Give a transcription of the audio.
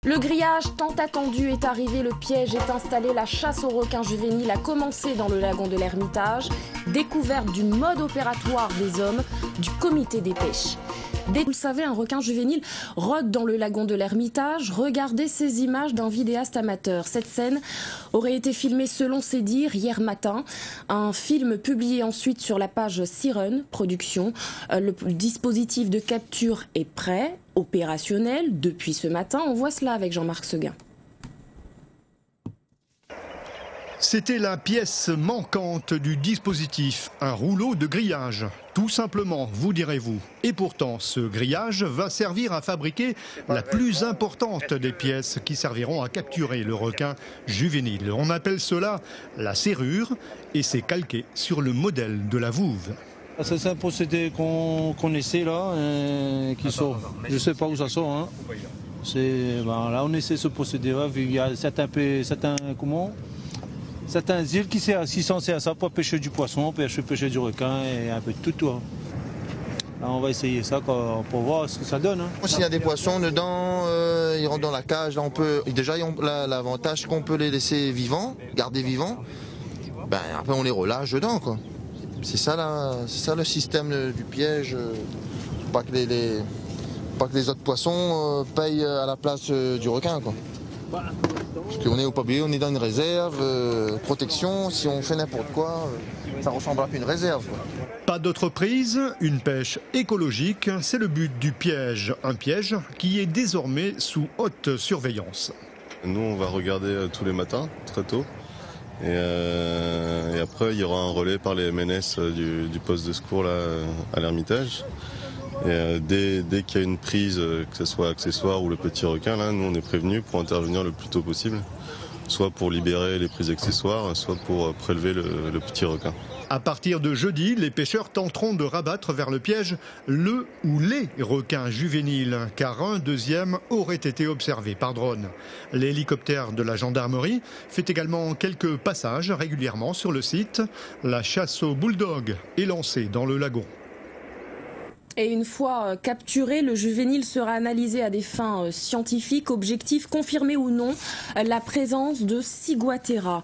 Le grillage tant attendu est arrivé, le piège est installé, la chasse aux requins juvéniles a commencé dans le lagon de l'Ermitage. Découverte du mode opératoire des hommes du comité des pêches. Vous le savez, un requin juvénile rôde dans le lagon de l'Ermitage. Regardez ces images d'un vidéaste amateur. Cette scène aurait été filmée selon ses dires hier matin. Un film publié ensuite sur la page Siren Productions. Le dispositif de capture est prêt, opérationnel depuis ce matin. On voit cela avec Jean-Marc Seguin. C'était la pièce manquante du dispositif, un rouleau de grillage. Tout simplement, vous direz-vous. Et pourtant, ce grillage va servir à fabriquer la plus importante des pièces qui serviront à capturer le requin juvénile. On appelle cela la serrure et c'est calqué sur le modèle de la Vouve. C'est un procédé qu'on essaie là, qui sort. Je ne sais pas où ça sort. Hein. Là, on essaie ce procédé-là. Il y a certaines îles qui sont à ça pour pêcher du poisson, pêcher du requin et un peu de tout. Hein. Là, on va essayer ça pour voir ce que ça donne. Hein. S'il y a des poissons dedans, ils rentrent dans la cage. Là, déjà, l'avantage qu'on peut les laisser vivants, garder vivants. Après, on les relâche dedans, quoi. C'est ça le système du piège, pas que les autres poissons payent à la place du requin, quoi. Parce qu'on est au papier, on est dans une réserve, protection, si on fait n'importe quoi, ça ressemble à une réserve, quoi. Pas d'autre prise, une pêche écologique, c'est le but du piège. Un piège qui est désormais sous haute surveillance. Nous, on va regarder tous les matins, très tôt. Et après, il y aura un relais par les MNS du poste de secours là, à l'Ermitage. Et dès qu'il y a une prise, que ce soit accessoire ou le petit requin, là, nous on est prévenus pour intervenir le plus tôt possible. Soit pour libérer les prises accessoires, soit pour prélever le petit requin. À partir de jeudi, les pêcheurs tenteront de rabattre vers le piège le ou les requins juvéniles, car un deuxième aurait été observé par drone. L'hélicoptère de la gendarmerie fait également quelques passages régulièrement sur le site. La chasse au bulldog est lancée dans le lagon. Et une fois capturé, le juvénile sera analysé à des fins scientifiques, objectif confirmé ou non la présence de ciguatera.